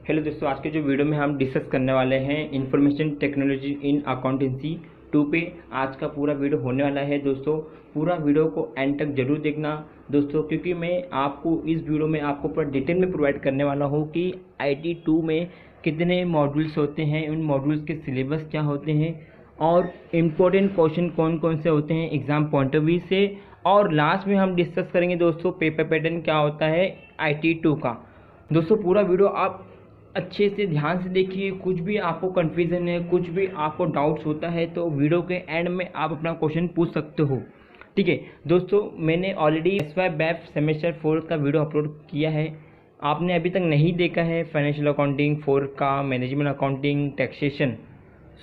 Hello दोस्तों, आज के जो वीडियो में हम डिस्कस करने वाले हैं इंफॉर्मेशन टेक्नोलॉजी इन अकाउंटेंसी 2 पे आज का पूरा वीडियो होने वाला है। दोस्तों पूरा वीडियो को एंड तक जरूर देखना दोस्तों, क्योंकि मैं आपको इस वीडियो में आपको पूरा डिटेल में प्रोवाइड करने वाला हूँ कि IT 2 में कितने मॉड्यूल्स होते हैं, उन मॉड्यूल्स के सिलेबस क्या होते हैं और इम्पोर्टेंट क्वेश्चन कौन कौन से होते हैं एग्ज़ाम पॉइंट ऑफ व्यू से। और लास्ट में हम डिस्कस करेंगे दोस्तों पेपर पैटर्न क्या होता है IT 2 का। दोस्तों पूरा वीडियो आप अच्छे से ध्यान से देखिए। कुछ भी आपको कन्फ्यूज़न है, कुछ भी आपको डाउट्स होता है तो वीडियो के एंड में आप अपना क्वेश्चन पूछ सकते हो। ठीक है दोस्तों, मैंने ऑलरेडी SY बैफ सेमेस्टर 4 का वीडियो अपलोड किया है। आपने अभी तक नहीं देखा है फाइनेंशियल अकाउंटिंग 4 का, मैनेजमेंट अकाउंटिंग, टैक्सेशन,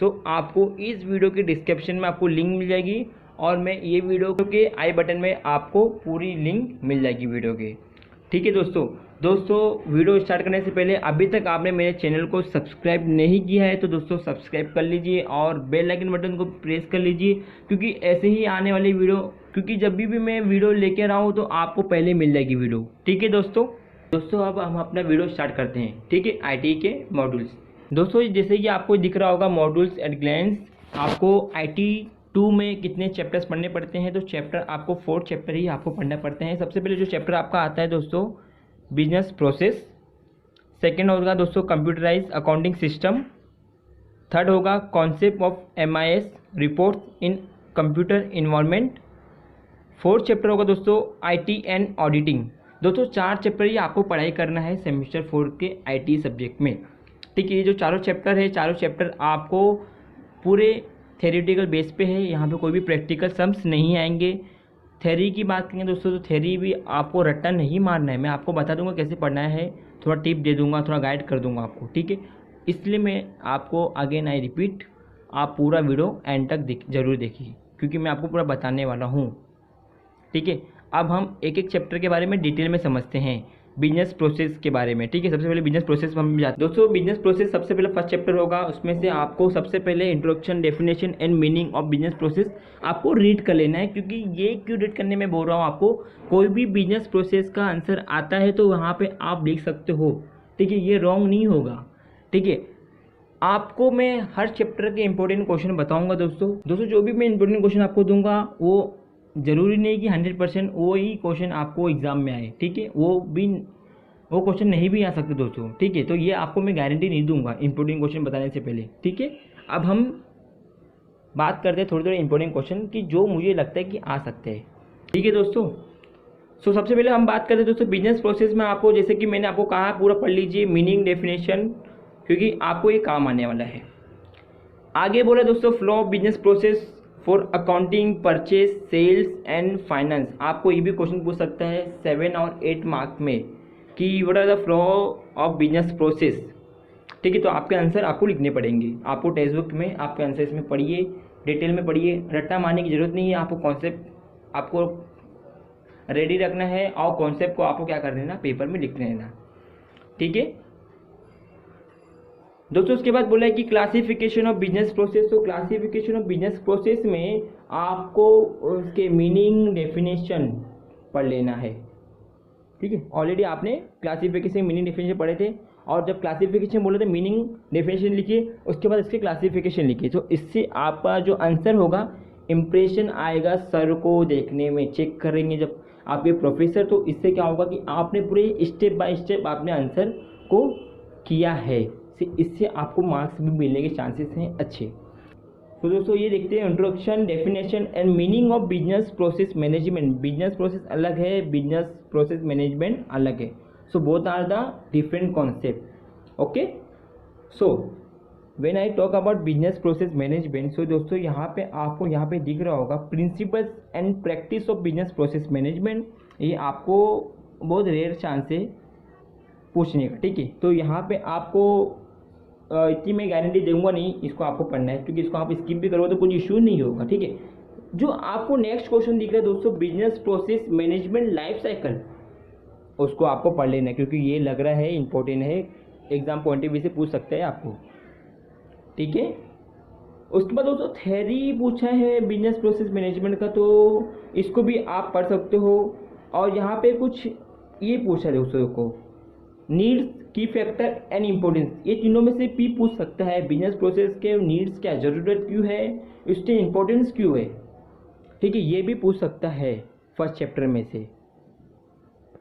सो आपको इस वीडियो के डिस्क्रिप्शन में आपको लिंक मिल जाएगी और मैं ये वीडियो के आई बटन में आपको पूरी लिंक मिल जाएगी वीडियो के। ठीक है दोस्तों वीडियो स्टार्ट करने से पहले अभी तक आपने मेरे चैनल को सब्सक्राइब नहीं किया है तो दोस्तों सब्सक्राइब कर लीजिए और बेल आइकन बटन को प्रेस कर लीजिए, क्योंकि ऐसे ही आने वाली वीडियो, क्योंकि जब भी मैं वीडियो लेकर आऊँ तो आपको पहले मिल जाएगी वीडियो। ठीक है दोस्तों अब हम अपना वीडियो स्टार्ट करते हैं। ठीक है, IT के मॉड्यूल्स। दोस्तों जैसे कि आपको दिख रहा होगा मॉड्यूल्स एट ग्लैंस, आपको IT 2 में कितने चैप्टर्स पढ़ने पड़ते हैं, तो चैप्टर आपको 4 चैप्टर ही आपको पढ़ना पड़ते हैं। सबसे पहले जो चैप्टर आपका आता है दोस्तों बिजनेस प्रोसेस, सेकेंड होगा दोस्तों कंप्यूटराइज अकाउंटिंग सिस्टम, थर्ड होगा concept of MIS reports in computer environment, fourth chapter होगा दोस्तों IT एंड ऑडिटिंग। दोस्तों 4 चैप्टर ही आपको पढ़ाई करना है सेमेस्टर 4 के IT सब्जेक्ट में। ठीक है, ये जो चारों चैप्टर है, चारों चैप्टर आपको पूरे थेरेटिकल बेस पे है, यहाँ पे कोई भी प्रैक्टिकल सम्स नहीं आएंगे। थ्योरी की बात करेंगे दोस्तों तो थ्योरी भी आपको रट्टा नहीं मारना है, मैं आपको बता दूंगा कैसे पढ़ना है, थोड़ा टिप दे दूंगा, थोड़ा गाइड कर दूंगा आपको। ठीक है, इसलिए मैं आपको अगेन आई रिपीट, आप पूरा वीडियो एंड तक जरूर देखिए क्योंकि मैं आपको पूरा बताने वाला हूँ। ठीक है, अब हम एक एक चैप्टर के बारे में डिटेल में समझते हैं, बिजनेस प्रोसेस के बारे में। ठीक है, सबसे पहले बिजनेस प्रोसेस हम जाते हैं। दोस्तों बिजनेस प्रोसेस सबसे पहले फर्स्ट चैप्टर होगा, उसमें से आपको सबसे पहले introduction, definition and meaning of business process आपको रीड कर लेना है। क्योंकि ये क्यों रीड करने में बोल रहा हूँ आपको, कोई भी बिजनेस प्रोसेस का आंसर आता है तो वहाँ पे आप लिख सकते हो। ठीक है, ये रॉन्ग नहीं होगा। ठीक है, आपको मैं हर चैप्टर के इंपॉर्टेंट क्वेश्चन बताऊँगा दोस्तों जो भी मैं इंपॉर्टेंट क्वेश्चन आपको दूंगा वो ज़रूरी नहीं कि 100% वो ही क्वेश्चन आपको एग्ज़ाम में आए। ठीक है, वो क्वेश्चन नहीं भी आ सकते दोस्तों। ठीक है, तो ये आपको मैं गारंटी नहीं दूंगा इंपॉर्टेंट क्वेश्चन बताने से पहले। ठीक है, अब हम बात करते हैं थोड़े इंपॉर्टेंट क्वेश्चन कि जो मुझे लगता है कि आ सकते हैं। ठीक है दोस्तों, सो सबसे पहले हम बात करते हैं दोस्तों बिजनेस प्रोसेस में। आपको जैसे कि मैंने आपको कहा पूरा पढ़ लीजिए मीनिंग, डेफिनेशन, क्योंकि आपको ये काम आने वाला है। आगे बोला दोस्तों flow of business process for accounting, purchase, sales and finance. आपको ये भी क्वेश्चन पूछ सकता है 7 और 8 मार्क में कि what are the flow of business process. ठीक है, तो आपके आंसर आपको लिखने पड़ेंगे। आपको टेक्स्ट बुक में आपके आंसर इसमें पढ़िए, डिटेल में पढ़िए, रट्टा मारने की जरूरत नहीं है। आपको कॉन्सेप्ट आपको रेडी रखना है और कॉन्सेप्ट को आपको क्या कर देना, पेपर में लिख लेना। ठीक है दोस्तों, उसके बाद बोला है कि क्लासिफिकेशन ऑफ बिजनेस प्रोसेस। तो क्लासिफिकेशन ऑफ बिजनेस प्रोसेस में आपको उसके मीनिंग, डेफिनेशन पढ़ लेना है। ठीक है, ऑलरेडी आपने क्लासिफिकेशन, मीनिंग, डेफिनेशन पढ़े थे और जब क्लासिफिकेशन बोले थे मीनिंग, डेफिनेशन लिखिए, उसके बाद इसके क्लासिफिकेशन लिखिए। तो इससे आपका जो आंसर होगा, इंप्रेशन आएगा सर को देखने में, चेक करेंगे जब आपके प्रोफेसर, तो इससे क्या होगा कि आपने पूरे स्टेप बाय स्टेप आपने आंसर को किया है, इससे आपको मार्क्स भी मिलने के चांसेस हैं अच्छे। तो दोस्तों ये देखते हैं introduction, definition and meaning of business process management. Business process अलग है, बिजनेस प्रोसेस मैनेजमेंट अलग है। So both are the different concept. Okay, so when I talk about business process management, so दोस्तों यहाँ पे आपको यहाँ पे दिख रहा होगा principles and practice of business process management. ये आपको बहुत रेयर चांस है पूछने का। ठीक है, तो यहाँ पे आपको इतनी मैं गारंटी दूंगा नहीं, इसको आपको पढ़ना है, क्योंकि इसको आप स्किप भी करोगे तो कुछ इश्यू नहीं होगा। ठीक है, जो आपको नेक्स्ट क्वेश्चन दिख रहा है दोस्तों business process management life cycle, उसको आपको पढ़ लेना है, क्योंकि ये लग रहा है इंपॉर्टेंट है, एग्जाम पॉइंट ऑफ व्यू से पूछ सकते हैं आपको। ठीक है, उसके बाद दोस्तों थ्योरी पूछा है बिजनेस प्रोसेस मैनेजमेंट का, तो इसको भी आप पढ़ सकते हो। और यहाँ पे कुछ ये पूछा है दोस्तों को नीड्स, की फैक्टर एंड इम्पोर्टेंस, ये तीनों में से पी पूछ सकता है। बिजनेस प्रोसेस के नीड्स क्या, ज़रूरत क्यों है, उसके इम्पोर्टेंस क्यों है, ठीक है, ये भी पूछ सकता है फर्स्ट चैप्टर में से।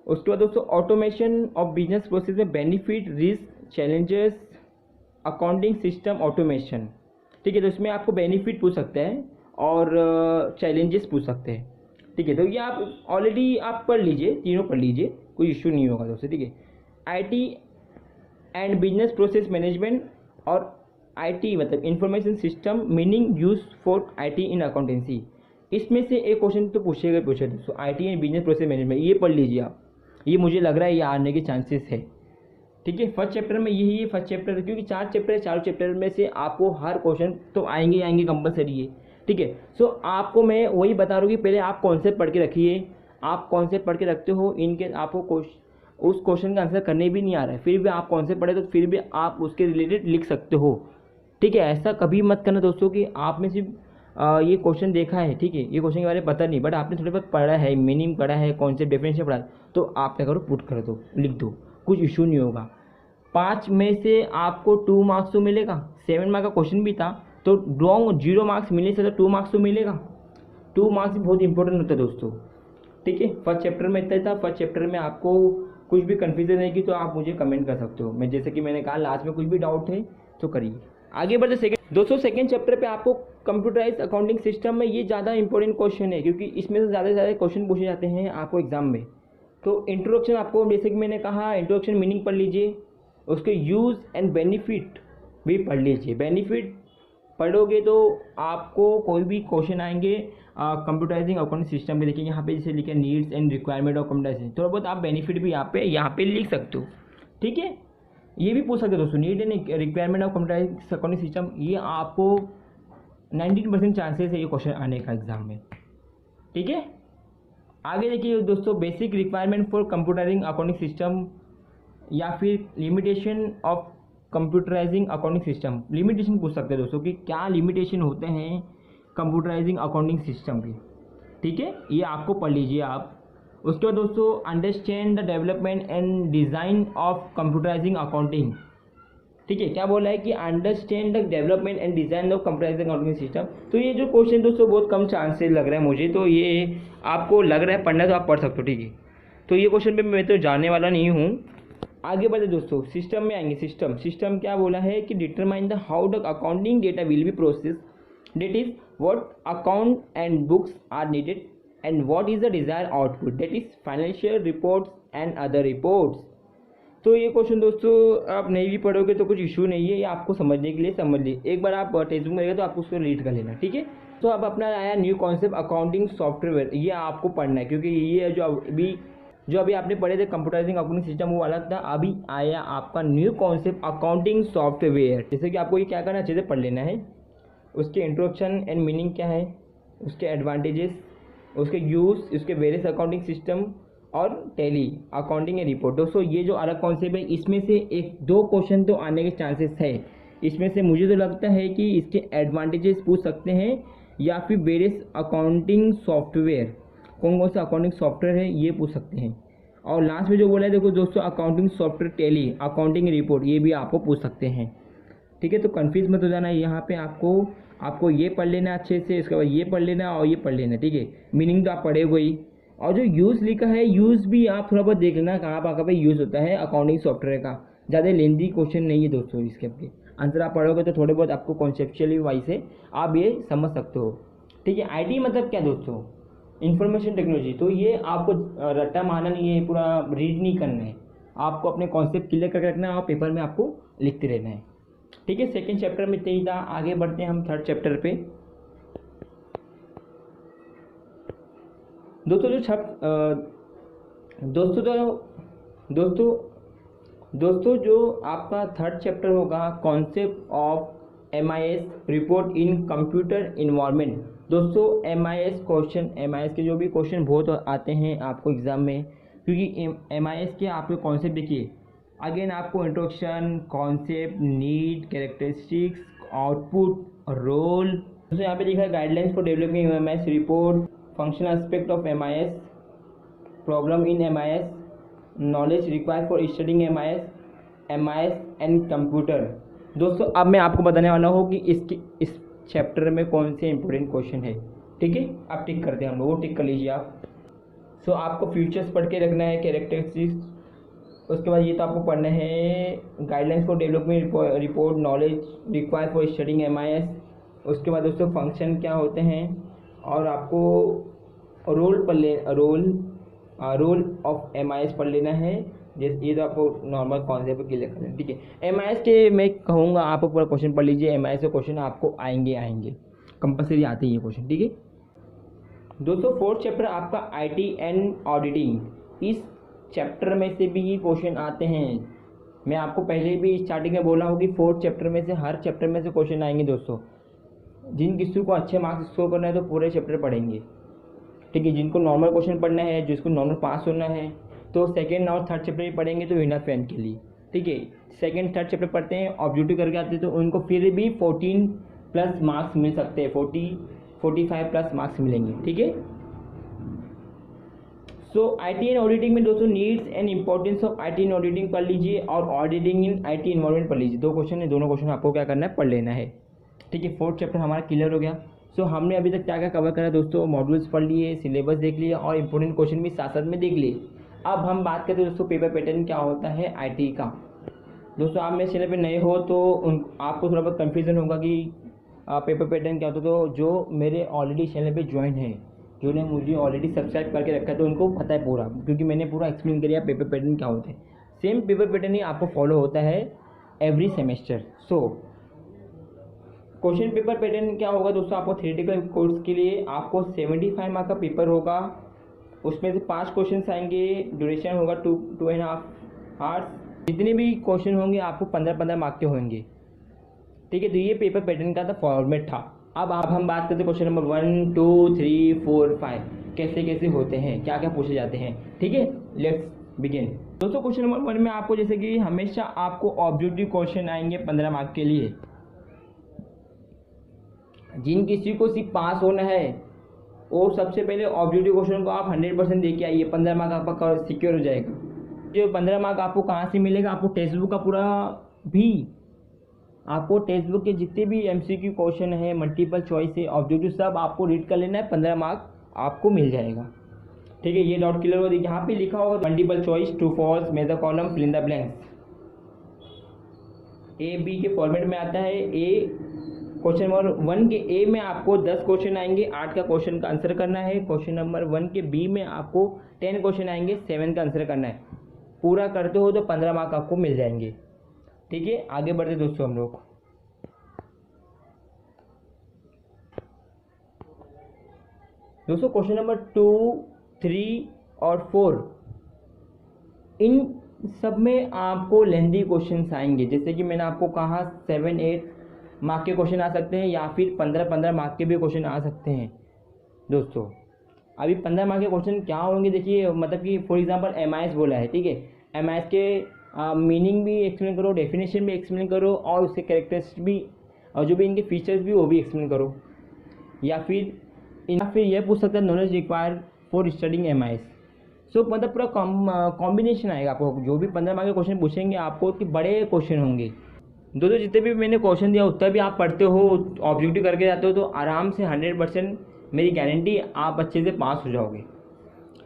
उसके बाद दोस्तों ऑटोमेशन ऑफ बिजनेस प्रोसेस में benefit, risk, challenges, accounting system automation, ठीक है, तो इसमें आपको बेनिफिट पूछ सकते हैं और चैलेंजेस पूछ सकते हैं, ठीक है। तो ये आप ऑलरेडी आप पढ़ लीजिए, तीनों पढ़ लीजिए, कोई इश्यू नहीं होगा दोस्तों, ठीक है। IT and business process management और आईटी मतलब information system meaning use for IT in accountancy, इसमें से एक क्वेश्चन तो पूछेगा दोस्तों, IT and business process management, ये पढ़ लीजिए आप, ये मुझे लग रहा है ये आने के चांसेस है, ठीक है। फर्स्ट चैप्टर में यही है, फर्स्ट चैप्टर, क्योंकि 4 चैप्टर है, 4 चैप्टर में से आपको हर क्वेश्चन तो आएंगे कंपलसरी है, ठीक है। सो आपको मैं वही बता रहा हूँ कि पहले आप कॉन्सेप्ट पढ़ के रखिए, आप कॉन्सेप्ट पढ़ के रखते हो, इनके आपको उस क्वेश्चन का आंसर करने भी नहीं आ रहा है, फिर भी आप कॉन्सेप्ट पढ़े तो फिर भी आप उसके रिलेटेड लिख सकते हो, ठीक है। ऐसा कभी मत करना दोस्तों कि आपने सिर्फ ये क्वेश्चन देखा है, ठीक है, ये क्वेश्चन के बारे में पता नहीं, बट आपने थोड़ी बहुत पढ़ा है, मीनिंग पढ़ा है, कॉन्सेप्ट डेफिनेशन पढ़ा, तो आप क्या करो, पुट कर दो, लिख दो, कुछ इशू नहीं होगा। 5 में से आपको 2 मार्क्स तो मिलेगा, 7 मार्क का क्वेश्चन भी था, तो रॉन्ग 0 मार्क्स मिलने से तो 2 मार्क्स तो मिलेगा, 2 मार्क्स भी बहुत इंपॉर्टेंट होता है दोस्तों, ठीक है। फर्स्ट चैप्टर में इतना ही था। फर्स्ट चैप्टर में आपको कुछ भी कन्फ्यूजन है कि तो आप मुझे कमेंट कर सकते हो, मैं जैसे कि मैंने कहा लास्ट में कुछ भी डाउट है तो करिए। आगे बढ़ते सेकंड दोस्तों, सेकंड चैप्टर पे आपको कंप्यूटराइज अकाउंटिंग सिस्टम में ये ज़्यादा इंपॉर्टेंट क्वेश्चन है, क्योंकि इसमें से ज़्यादा से ज़्यादा क्वेश्चन पूछे जाते हैं आपको एग्जाम में। तो इंट्रोडक्शन आपको, जैसे कि मैंने कहा, इंट्रोडक्शन मीनिंग पढ़ लीजिए, उसके यूज़ एंड बेनिफिट भी पढ़ लीजिए। बेनिफिट पढ़ोगे तो आपको कोई भी क्वेश्चन आएंगे कंप्यूटराइजिंग अकाउंटिंग सिस्टम में, देखिए यहाँ पे जैसे लिखे needs and requirement of computerization, थोड़ा बहुत आप बेनिफिट भी यहाँ पे लिख सकते हो, ठीक है। ये भी पूछ सकते हो दोस्तों, need and requirement of computerising accounting system, ये आपको 19% चांसेस है ये क्वेश्चन आने का एग्जाम में, ठीक है। आगे देखिए दोस्तों, basic requirement for computerising accounting system या फिर limitation of computerising accounting system, limitation पूछ सकते हैं दोस्तों कि क्या लिमिटेशन होते हैं कंप्यूटराइजिंग अकाउंटिंग सिस्टम के, ठीक है, ये आपको पढ़ लीजिए आप। उसके बाद दोस्तों, understand the development and design of computerising accounting, ठीक है, क्या बोला है कि understand the development and design of computerising accounting system. तो ये जो क्वेश्चन दोस्तों बहुत कम चांसेस लग रहा है मुझे, तो ये आपको लग रहा है पढ़ना तो आप पढ़ सकते हो, ठीक है। तो ये क्वेश्चन पे मैं तो जाने वाला नहीं हूँ। आगे बढ़े दोस्तों, सिस्टम में आएंगे। सिस्टम क्या बोला है कि determine the how the accounting data will be process, that is what account and books are needed and what is the desire output, that is financial reports and other reports. तो ये question दोस्तों आप नहीं भी पढ़ोगे तो कुछ issue नहीं है, ये आपको समझने के लिए समझ लीजिए, एक बार आप टेक्स्ट बुक में तो आपको उसको रीड कर लेना, ठीक है। तो अब अपना आया न्यू कॉन्सेप्ट अकाउंटिंग सॉफ्टवेयर, ये आपको पढ़ना है, क्योंकि ये जो अभी आपने पढ़े थे कंप्यूटराइजिंग अकाउंटिंग सिस्टम वो अलग था, अभी आया आपका न्यू कॉन्सेप्ट अकाउंटिंग सॉफ्टवेयर। जैसे कि आपको ये क्या करना है, अच्छे से पढ़ लेना है, उसके इंट्रोडक्शन एंड मीनिंग क्या है, उसके एडवांटेजेस, उसके यूज़, उसके वेरियस अकाउंटिंग सिस्टम और टैली अकाउंटिंग एंड रिपोर्ट। दोस्तों ये जो अलग कॉन्सेप्ट है, इसमें से 1-2 क्वेश्चन तो आने के चांसेस है, इसमें से मुझे तो लगता है कि इसके एडवांटेजेस पूछ सकते हैं या फिर वेरियस अकाउंटिंग सॉफ्टवेयर, कौन कौन सा अकाउंटिंग सॉफ्टवेयर है ये पूछ सकते हैं। और लास्ट में जो बोला है देखो दोस्तों, accounting software tally accounting report, ये भी आपको पूछ सकते हैं, ठीक है। तो कंफ्यूज मत हो जाना है, यहाँ पे आपको ये पढ़ लेना अच्छे से, इसके बाद ये पढ़ लेना और ये पढ़ लेना, ठीक है। मीनिंग तो आप पढ़ेगा ही, और जो यूज़ लिखा है, यूज़ भी आप थोड़ा बहुत देख लेना कहाँ पे यूज़ होता है अकाउंटिंग सॉफ्टवेयर का। ज़्यादा लेंथी क्वेश्चन नहीं है दोस्तों, इसके आपके आंसर आप पढ़ोगे तो थोड़े बहुत आपको कॉन्सेप्चुअली वाइज से आप ये समझ सकते हो, ठीक है। आईटी मतलब क्या दोस्तों, इंफॉर्मेशन टेक्नोलॉजी। तो ये आपको रट्टा मारना नहीं है, पूरा रीड नहीं करना है, आपको अपने कॉन्सेप्ट क्लियर करके रखना है और पेपर में आपको लिखते रहना है, ठीक है। सेकेंड चैप्टर में इतना ही था। आगे बढ़ते हैं हम थर्ड चैप्टर पे। दोस्तों जो आपका थर्ड चैप्टर होगा, concept of MIS report in computer environment. दोस्तों MIS के जो भी क्वेश्चन बहुत आते हैं आपको एग्जाम में, क्योंकि MIS के आपके कॉन्सेप्ट देखिए, अगेन आपको introduction, concept, need, characteristics, output, role. दोस्तों यहाँ पे लिखा है guidelines for developing MIS report, functional aspect of MIS, problem in MIS, knowledge required for studying M I S and computer. दोस्तों अब मैं आपको बताने वाला हूँ कि इस चैप्टर में कौन से इंपॉर्टेंट क्वेश्चन है। ठीक है, आप टिक करते हैं, हम लोग वो टिक कर लीजिए आप। सो आपको फ्यूचर्स पढ़ के रखना है, कैरेक्टरिस्टिक्स। उसके बाद ये तो आपको पढ़ना है guidelines for development report, knowledge required for studying M I S. उसके बाद दोस्तों फंक्शन क्या होते हैं, और आपको role of M I S पढ़ लेना है। जैसे ये तो आपको नॉर्मल कॉन्सेप्ट क्लियर कर लेना। ठीक है, एम आई एस के मैं कहूँगा आप पूरा क्वेश्चन पढ़ लीजिए। एम आई एस के क्वेश्चन आपको आएंगे कंपलसरी आते हैं ये क्वेश्चन। ठीक है दोस्तों, फोर्थ चैप्टर आपका आईटी एंड ऑडिटिंग। इस चैप्टर में से भी ये क्वेश्चन आते हैं। मैं आपको पहले भी स्टार्टिंग में बोला हूँ कि फोर्थ चैप्टर में से हर चैप्टर में से क्वेश्चन आएंगे दोस्तों। जिन किसी को अच्छे मार्क्स स्कोर करना है तो पूरे चैप्टर पढ़ेंगे। ठीक है, जिनको नॉर्मल क्वेश्चन पढ़ना है, जिसको नॉर्मल पास होना है, तो सेकेंड और थर्ड चैप्टर भी पढ़ेंगे तो इनफ है के लिए। ठीक है, सेकेंड थर्ड चैप्टर पढ़ते हैं, ऑब्जेक्टिव करके आते हैं, तो उनको फिर भी 14+ मार्क्स मिल सकते हैं, 45+ मार्क्स मिलेंगे। ठीक है, सो आईटी एंड ऑडिटिंग में दोस्तों needs and importance of IT and auditing पढ़ लीजिए, और ऑडिटिंग इन आईटी एनवायरमेंट पढ़ लीजिए। दो क्वेश्चन है, दोनों क्वेश्चन आपको क्या करना है, पढ़ लेना है। ठीक है, फोर्थ चैप्टर हमारा क्लियर हो गया। सो हमने अभी तक क्या क्या कवर करा दोस्तों, मॉड्यूल्स पढ़ लिए, सिलेबस देख लिया, और इंपॉर्टेंट क्वेश्चन भी साथ साथ में देख लिए। अब हम बात करते हैं दोस्तों पेपर पैटर्न क्या होता है आईटी का। दोस्तों आप मेरे चैनल पे नए हो तो आपको थोड़ा बहुत कन्फ्यूज़न होगा कि पेपर पैटर्न क्या होता है। तो जो मेरे ऑलरेडी चैनल पे ज्वाइन है, जो ने मुझे ऑलरेडी सब्सक्राइब करके रखा है, तो उनको पता है पूरा, क्योंकि मैंने पूरा एक्सप्लेन किया पेपर पैटर्न क्या होते हैं। सेम पेपर पैटर्न ही आपको फॉलो होता है every semester. So question paper pattern क्या होगा दोस्तों, आपको थ्योरेटिकल कोर्स के लिए आपको 75 मार्क का पेपर होगा। उसमें से 5 क्वेश्चन आएंगे, ड्यूरेशन होगा 2.5 आवर्स। जितने भी क्वेश्चन होंगे आपको 15-15 मार्क के होंगे। ठीक है, तो ये पेपर पैटर्न का फॉर्मेट था। अब हम बात करते हैं क्वेश्चन नंबर 1, 2, 3, 4, 5 कैसे कैसे होते हैं, क्या क्या पूछे जाते हैं। ठीक है, लेट्स बिगिन। दोस्तों क्वेश्चन नंबर 1 में आपको जैसे कि हमेशा आपको ऑब्जेक्टिव क्वेश्चन आएंगे 15 मार्क के लिए। जिन किसी को सिर्फ पास होना है वो सबसे पहले ऑब्जेक्टिव क्वेश्चन को आप 100% दे के आइए, 15 मार्क आपका सिक्योर हो जाएगा। जो 15 मार्क आपको कहाँ से मिलेगा, आपको टेक्स्ट बुक का पूरा भी, आपको टेक्स्ट बुक के जितने भी एमसीक्यू क्वेश्चन है, मल्टीपल चॉइस है, ऑब्जेक्टिव, सब आपको रीड कर लेना है, 15 मार्क आपको मिल जाएगा। ठीक है, ये डाउट क्लियर हो। यहाँ पे लिखा होगा multiple choice, true false, match the column, fill in the blanks. A B के फॉर्मेट में आता है। ए क्वेश्चन नंबर 1 के ए में आपको 10 क्वेश्चन आएंगे, 8 का क्वेश्चन का आंसर करना है। क्वेश्चन नंबर 1 के बी में आपको 10 क्वेश्चन आएंगे, 7 का आंसर करना है। पूरा करते हो तो 15 मार्क आपको मिल जाएंगे। ठीक है, आगे बढ़ते दोस्तों हम लोग। दोस्तों क्वेश्चन नंबर 2, 3 और 4, इन सब में आपको लेंथी क्वेश्चंस आएंगे। जैसे कि मैंने आपको कहा 7-8 मार्क के क्वेश्चन आ सकते हैं, या फिर 15-15 मार्क के भी क्वेश्चन आ सकते हैं। दोस्तों अभी 15 मार्क के क्वेश्चन क्या होंगे देखिए, मतलब कि फॉर एग्जांपल एमआईएस बोला है। ठीक है, एमआईएस के मीनिंग भी एक्सप्लेन करो, डेफिनेशन भी एक्सप्लेन करो, और उसके कैरेक्टरिस्टिक्स भी, और जो भी इनके फीचर्स भी वो भी एक्सप्लेन करो। या फिर यह पूछ सकता है knowledge required for studying MIS. So मतलब पूरा कॉम्बिनेशन आएगा आपको। जो भी 15 मार्क के क्वेश्चन पूछेंगे आपको कि बड़े क्वेश्चन होंगे। दोस्तों जितने भी मैंने क्वेश्चन दिया उतना भी आप पढ़ते हो, ऑब्जेक्टिव करके जाते हो, तो आराम से 100% मेरी गारंटी आप अच्छे से पास हो जाओगे।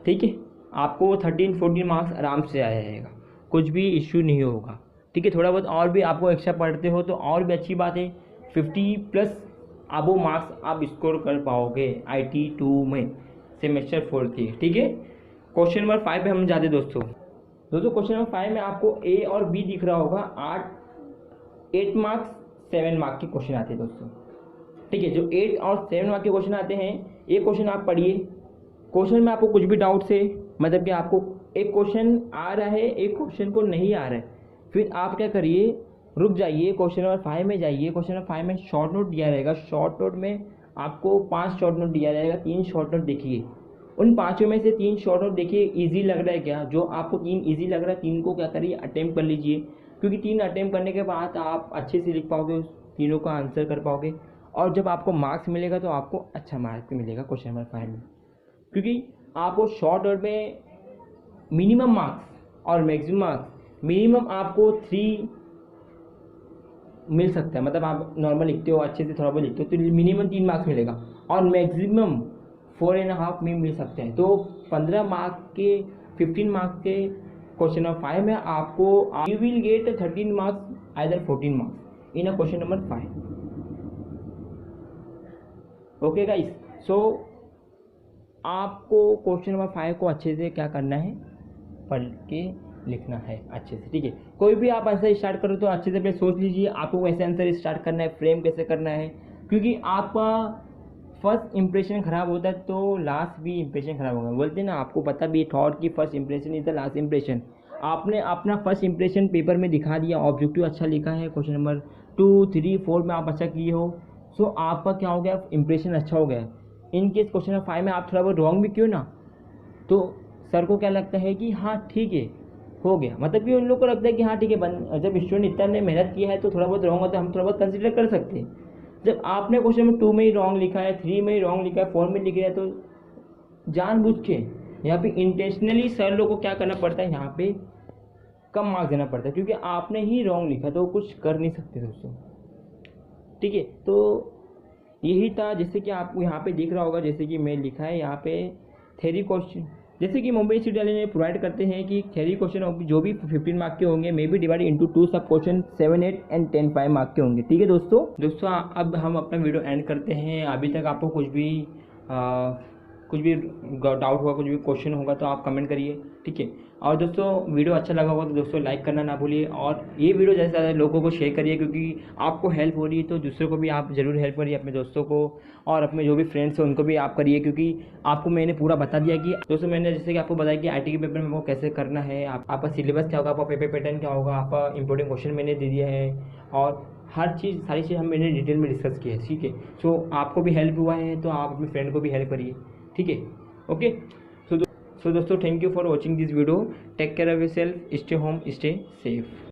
ठीक है, आपको 13-14 मार्क्स आराम से आ जाएगा, कुछ भी इश्यू नहीं होगा। ठीक है, थोड़ा बहुत और भी आपको एक्स्ट्रा पढ़ते हो तो और भी अच्छी बात है, 50+ अबो मार्क्स आप स्कोर कर पाओगे IT 2 में, सेमेस्टर 4 की। ठीक है, क्वेश्चन नंबर 5 पे हम जाते दोस्तों। क्वेश्चन नंबर 5 में आपको A और B दिख रहा होगा। 8 मार्क्स 7 मार्क के क्वेश्चन आते हैं दोस्तों। ठीक है, जो 8 और 7 मार्क के क्वेश्चन आते हैं, एक क्वेश्चन आप पढ़िए। क्वेश्चन में आपको कुछ भी डाउट है, मतलब कि आपको एक क्वेश्चन आ रहा है, एक क्वेश्चन को नहीं आ रहा है, फिर आप क्या करिए, रुक जाइए, क्वेश्चन नंबर 5 में जाइए। क्वेश्चन नंबर 5 में शॉर्ट नोट दिया रहेगा। शॉर्ट नोट में आपको 5 शॉर्ट नोट दिया रहेगा, 3 शॉर्ट नोट देखिए। उन 5 में से 3 शॉर्ट नोट देखिए, ईजी लग रहा है क्या? जो आपको 3 ईजी लग रहा है, 3 को क्या करिए, अटेम्प्ट कर लीजिए, क्योंकि 3 अटेम्प्ट करने के बाद आप अच्छे से लिख पाओगे, तीनों का आंसर कर पाओगे, और जब आपको मार्क्स मिलेगा तो आपको अच्छा मार्क्स मिलेगा क्वेश्चन नंबर 5 में, क्योंकि आपको शॉर्ट नोट में मिनिमम मार्क्स और मैक्सिमम मार्क्स मिनिमम आपको 3 मिल सकता है, मतलब आप नॉर्मल लिखते हो अच्छे से थोड़ा बहुत लिखते हो तो मिनिमम 3 मार्क्स मिलेगा और मैक्सिमम 4.5 में मिल सकते हैं। तो 15 मार्क्स के 15 मार्क्स के क्वेश्चन नंबर 5 में आपको you will get 13 marks either 14 marks in a question number 5। Okay guys, so आपको क्वेश्चन नंबर 5 को अच्छे से क्या करना है, पढ़ के लिखना है अच्छे से, ठीक है। कोई भी आप आंसर स्टार्ट करो तो अच्छे से पहले सोच लीजिए आपको कैसे आंसर स्टार्ट करना है, फ्रेम कैसे करना है, क्योंकि आपका फर्स्ट इंप्रेशन खराब होता है तो लास्ट भी इंप्रेशन खराब होगा। बोलते हैं ना, आपको पता भी थॉट की first impression is the last impression. आपने अपना फर्स्ट इंप्रेशन पेपर में दिखा दिया, ऑब्जेक्टिव अच्छा लिखा है, क्वेश्चन नंबर 2, 3, 4 में आप अच्छा किए हो, सो आपका क्या हो गया, इंप्रेशन अच्छा हो गया। इन केस क्वेश्चन नंबर 5 में आप थोड़ा बहुत रॉन्ग भी क्यों ना, तो सर को क्या लगता है कि हाँ ठीक है हो गया, मतलब कि उन लोग को लगता है कि हाँ ठीक है, जब स्टूडेंट इतना ने मेहनत किया है तो थोड़ा बहुत रॉन्ग होता है, हम थोड़ा बहुत कंसिडर कर सकते हैं। जब आपने क्वेश्चन नंबर 2 में ही रॉन्ग लिखा है, 3 में ही रॉन्ग लिखा है, 4 में लिखा है, तो जानबूझ के यहाँ पे इंटेंशनली सर लोग को क्या करना पड़ता है, यहाँ पे कम मार्क्स देना पड़ता है, क्योंकि आपने ही रॉन्ग लिखा तो कुछ कर नहीं सकते दोस्तों, ठीक है। तो यही था, जैसे कि आपको यहाँ पे दिख रहा होगा, जैसे कि मैं लिखा है यहाँ पे थ्योरी क्वेश्चन, जैसे कि मुंबई सिटी वाले ने प्रोवाइड करते हैं कि थ्योरी क्वेश्चन जो भी 15 मार्क के होंगे मे बी डिवाइड इनटू 2 सब क्वेश्चन 7, 8 एंड 10 5 मार्क के होंगे, ठीक है दोस्तों अब हम अपना वीडियो एंड करते हैं। अभी तक आपको कुछ भी डाउट होगा, कुछ भी क्वेश्चन होगा तो आप कमेंट करिए, ठीक है। और दोस्तों वीडियो अच्छा लगा होगा तो दोस्तों लाइक करना ना भूलिए, और ये वीडियो ज़्यादा से ज़्यादा लोगों को शेयर करिए, क्योंकि आपको हेल्प हो रही है तो दूसरों को भी आप ज़रूर हेल्प करिए, अपने दोस्तों को और अपने जो भी फ्रेंड्स हैं उनको भी आप करिए, क्योंकि आपको मैंने पूरा बता दिया कि दोस्तों, मैंने जैसे कि आपको बताया कि आईटी के पेपर में वो कैसे करना है, आपका सिलेबस क्या होगा, आपका पेपर पैटर्न क्या होगा, आपका इंपॉर्टेंट क्वेश्चन मैंने दे दिया है, और हर चीज़ सारी चीज़ हम मैंने डिटेल में डिस्कस की है, ठीक है। सो आपको भी हेल्प हुआ है तो आप अपने फ्रेंड को भी हेल्प करिए, ठीक है। ओके, सो दोस्तों thank you for watching this video, take care of your self, stay home, stay safe.